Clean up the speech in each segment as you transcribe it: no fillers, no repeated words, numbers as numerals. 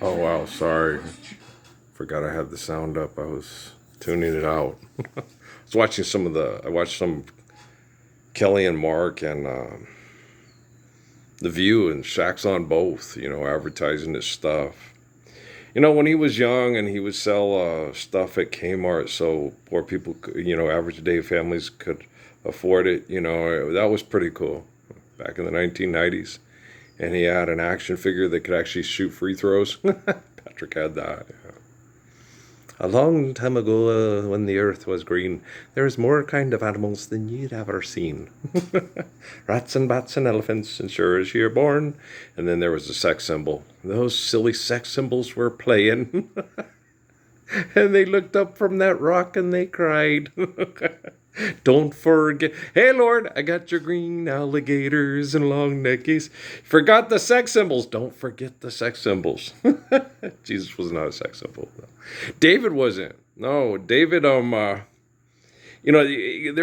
Oh wow, sorry. Forgot I had the sound up. I was tuning it out. I was watching I watched some Kelly and Mark and The View and Shaq's on both, advertising his stuff. When he was young and he would sell stuff at Kmart so poor people, average day families could afford it, that was pretty cool back in the 1990s. And he had an action figure that could actually shoot free throws. Patrick had that. Yeah. A long time ago, when the earth was green, there was more kind of animals than you'd ever seen. Rats and bats and elephants, and sure as you're born. And then there was a sex symbol. Those silly sex symbols were playing. And they looked up from that rock and they cried. Don't forget. Hey, Lord, I got your green alligators and long neckies. Forgot the sex symbols. Don't forget the sex symbols. Jesus was not a sex symbol. No. David wasn't. No, David, there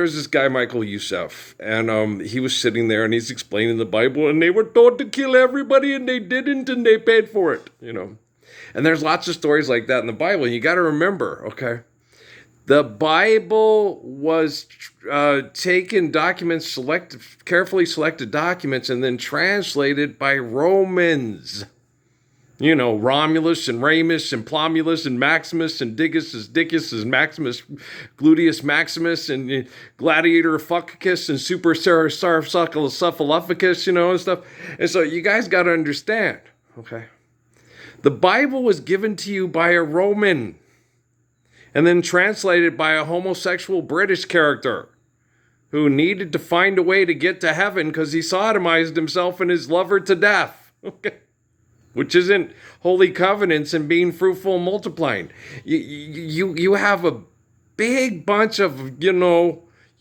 was this guy, Michael Youssef, and he was sitting there and he's explaining the Bible, and they were told to kill everybody and they didn't, and they paid for it. And there's lots of stories like that in the Bible. And you got to remember, okay, the Bible was taken documents, carefully selected documents, and then translated by Romans. Romulus and Remus and Plomulus and Maximus and Dicus and Maximus, Gluteus Maximus and Gladiator Fuccus and Super Cephalophicus, and stuff. And so you guys got to understand, okay? The Bible was given to you by a Roman and then translated by a homosexual British character who needed to find a way to get to heaven because he sodomized himself and his lover to death. Okay. Which isn't holy covenants and being fruitful and multiplying. You have a big bunch of,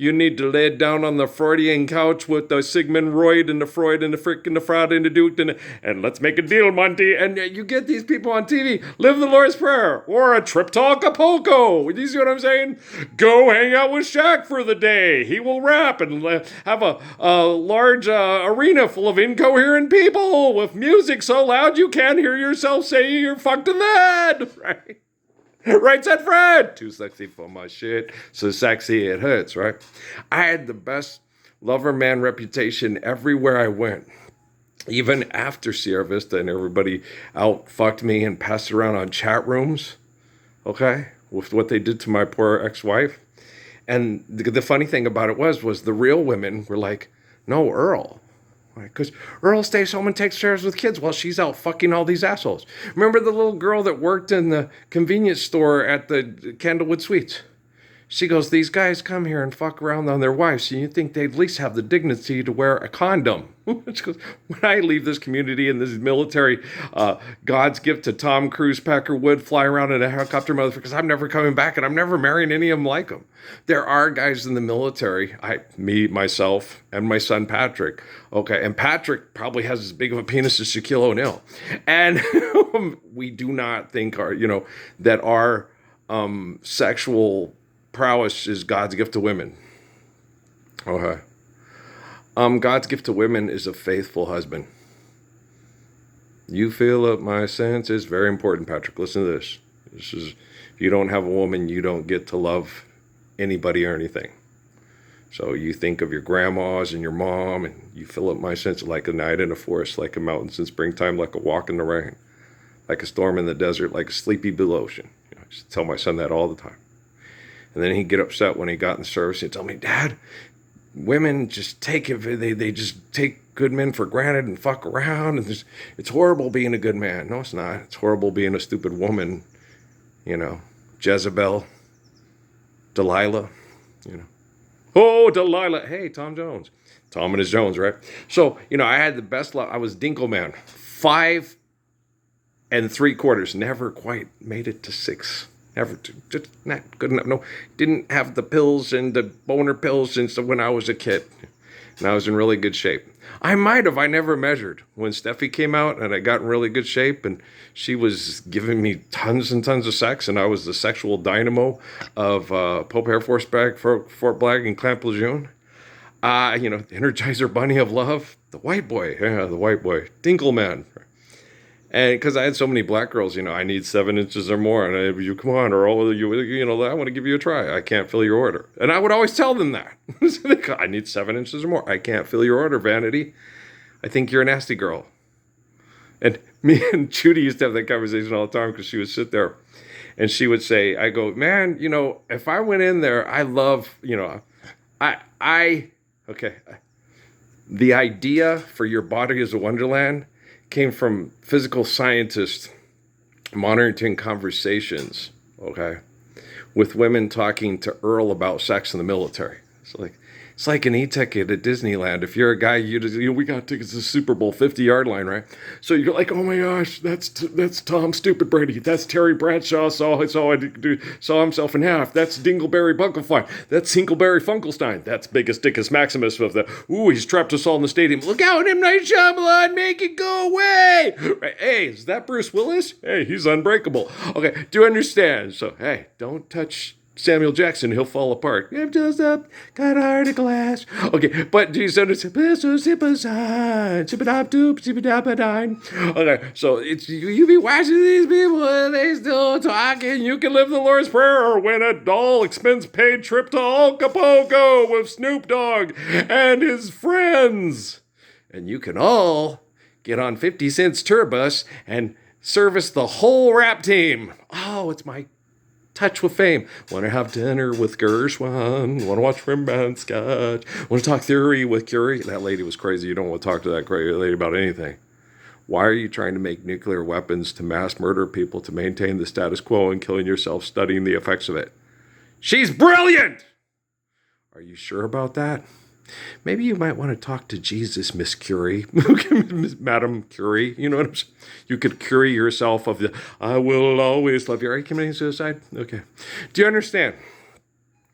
you need to lay it down on the Freudian couch with the Sigmund Freud and the Freud and the Frick and the Fraud and the Duke and let's make a deal, Monty. And you get these people on TV, live the Lord's Prayer or a trip to Acapulco. You see what I'm saying? Go hang out with Shaq for the day. He will rap and have a large arena full of incoherent people with music so loud you can't hear yourself say you're fucked in the head. Right? Right, said Fred. Too sexy for my shit. So sexy it hurts, right? I had the best lover man reputation everywhere I went. Even after Sierra Vista and everybody out fucked me and passed around on chat rooms, okay, with what they did to my poor ex-wife. And the funny thing about it was the real women were like, no, Earl. Because Earl stays home and takes care of with kids while she's out fucking all these assholes. Remember the little girl that worked in the convenience store at the Candlewood Suites? She goes, these guys come here and fuck around on their wives, and you think they'd at least have the dignity to wear a condom. She goes, when I leave this community and this military, God's gift to Tom Cruise, Packer Wood, fly around in a helicopter, motherfucker, because I'm never coming back, and I'm never marrying any of them like them. There are guys in the military, me, myself, and my son Patrick. Okay, and Patrick probably has as big of a penis as Shaquille O'Neal. And we do not think that our sexual prowess is God's gift to women. Okay. God's gift to women is a faithful husband. You fill up my sense is very important, Patrick. Listen to this. This is, if you don't have a woman, you don't get to love anybody or anything. So you think of your grandmas and your mom, and you fill up my sense like a night in a forest, like a mountains in springtime, like a walk in the rain, like a storm in the desert, like a sleepy blue ocean. I just tell my son that all the time. And then he'd get upset when he got in the service. He'd tell me, Dad, women just take it. They just take good men for granted and fuck around. And it's horrible being a good man. No, it's not. It's horrible being a stupid woman. Jezebel, Delilah. Oh, Delilah. Hey, Tom Jones. Tom and his Jones, right? So, I had the best luck. I was Dinkle Man. 5 3/4. Never quite made it to 6. Never, just not good enough. No, didn't have the pills and the boner pills since when I was a kid. And I was in really good shape. I never measured. When Steffi came out and I got in really good shape and she was giving me tons and tons of sex and I was the sexual dynamo of Pope Air Force Fort Bragg and Camp Lejeune. Energizer Bunny of Love, the white boy, Dinkle Man. And because I had so many black girls, I need 7 inches or more, and you come on, or I want to give you a try. I can't fill your order, and I would always tell them that. I need 7 inches or more. I can't fill your order, Vanity. I think you're a nasty girl. And me and Judy used to have that conversation all the time because she would sit there, and she would say, "I go, man, if I went in there, I love, okay." The idea for your body as a wonderland came from physical scientists monitoring conversations, okay, with women talking to Earl about sex in the military. It's like an e-ticket at Disneyland. If you're a guy, we got tickets to the Super Bowl 50-yard line, right? So you're like, oh my gosh, that's Tom Stupid Brady. That's Terry Bradshaw saw himself in half. That's Dingleberry Bucklefine. That's Hinkleberry Funkelstein. That's Biggest Dickus Maximus of the. Ooh, he's trapped us all in the stadium. Look out, M. Night Shyamalan, make it go away. Right? Hey, is that Bruce Willis? Hey, he's unbreakable. Okay, do you understand? So hey, don't touch Samuel Jackson, he'll fall apart. I'm just up, got a heart of glass. Okay, but do you understand? Okay, so it's you be watching these people and they still talking. You can live the Lord's Prayer or win a doll expense paid trip to Acapulco with Snoop Dogg and his friends. And you can all get on 50 Cent's tour bus and service the whole rap team. Oh, it's my touch with fame. Want to have dinner with Gershwin. Want to watch Rembrandt Scotch. Want to talk theory with Curie. That lady was crazy. You don't want to talk to that crazy lady about anything. Why are you trying to make nuclear weapons to mass murder people to maintain the status quo and killing yourself studying the effects of it? She's brilliant! Are you sure about that? Maybe you might want to talk to Jesus, Miss Curie. Madam Curie. You know what I'm saying? You could Curie yourself of the, I will always love you. Are you committing suicide? Okay. Do you understand?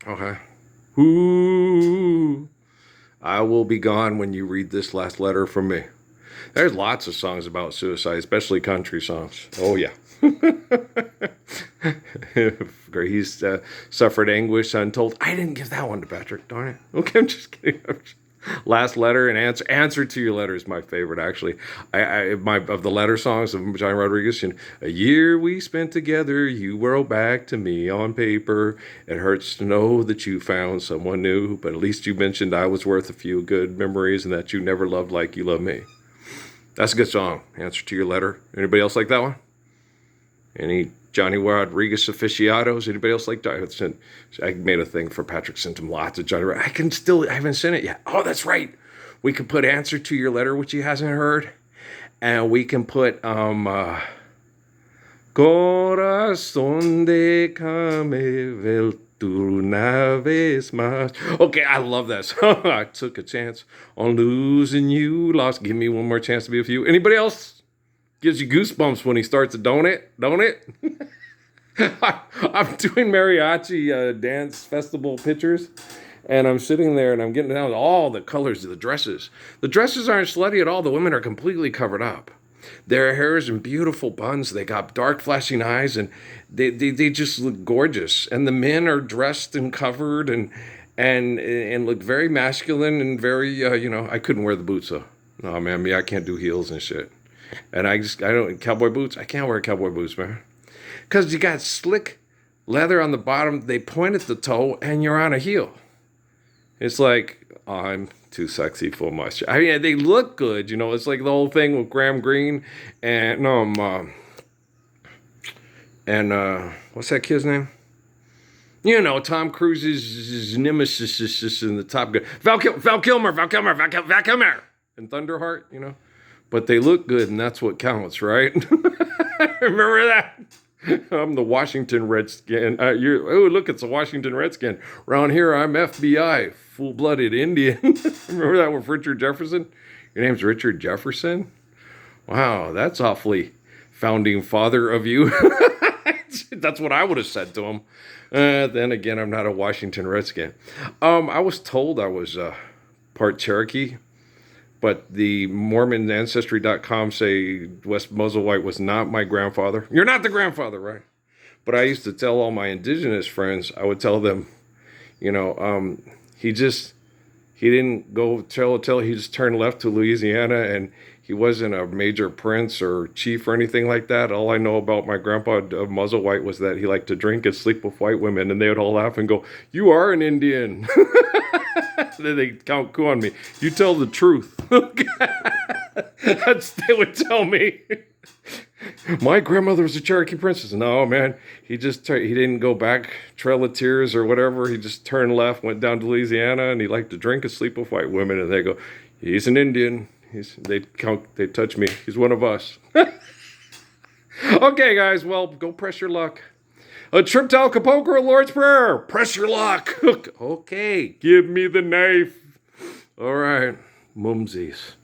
Okay. Ooh. I will be gone when you read this last letter from me. There's lots of songs about suicide, especially country songs. Oh, yeah. He's suffered anguish untold. I didn't give that one to Patrick, darn it. Okay, I'm just kidding. Last letter and answer to your letter is my favorite, actually. Of the letter songs of John Rodriguez. A year we spent together, you wrote back to me on paper. It hurts to know that you found someone new, but at least you mentioned I was worth a few good memories and that you never loved like you love me. That's a good song. Answer to your letter. Anybody else like that one? Any Johnny Rodriguez aficionados? Anybody else like that? I made a thing for Patrick, sent him lots of Johnny Rodriguez. I haven't sent it yet. Oh, that's right. We could put answer to your letter, which he hasn't heard. And we can put Corazón déjame tú una vez más. Okay, I love that song. I took a chance on losing you. Lost. Give me one more chance to be with you. Anybody else? Gives you goosebumps when he starts to don't it? I'm doing mariachi dance festival pictures, and I'm sitting there and I'm getting down with all the colors of the dresses. The dresses aren't slutty at all. The women are completely covered up. Their hair is in beautiful buns. They got dark flashing eyes, and they just look gorgeous. And the men are dressed and covered and look very masculine and very, I couldn't wear the boots though. No, man, I can't do heels and shit. And I don't, cowboy boots, I can't wear cowboy boots, man. Because you got slick leather on the bottom, they point at the toe, and you're on a heel. It's like, I'm too sexy for my shit. I mean, they look good, it's like the whole thing with Graham Greene and, what's that kid's name? Tom Cruise's nemesis in the Top Gun. Val Kilmer. And Thunderheart, But they look good, and that's what counts, right? Remember that? I'm the Washington Redskin. Look, it's a Washington Redskin. Around here, I'm FBI, full-blooded Indian. Remember that with Richard Jefferson? Your name's Richard Jefferson? Wow, that's awfully founding father of you. That's what I would have said to him. Then again, I'm not a Washington Redskin. I was told I was part Cherokee. But the Mormon Ancestry.com say West Musselwhite was not my grandfather. You're not the grandfather, right? But I used to tell all my indigenous friends, I would tell them, he didn't go tell, he just turned left to Louisiana and He wasn't a major prince or chief or anything like that. All I know about my grandpa, Muzzlewhite, was that he liked to drink and sleep with white women, and they would all laugh and go, "You are an Indian." Then they count coup on me. You tell the truth. They would tell me. My grandmother was a Cherokee princess. No, man, he didn't go back Trail of Tears or whatever. He just turned left, went down to Louisiana, and he liked to drink and sleep with white women. And they go, "He's an Indian." They touch me. He's one of us. Okay, guys. Well, go press your luck. A trip to Acapulco or Lord's Prayer. Press your luck. Okay, give me the knife. All right, mumsies.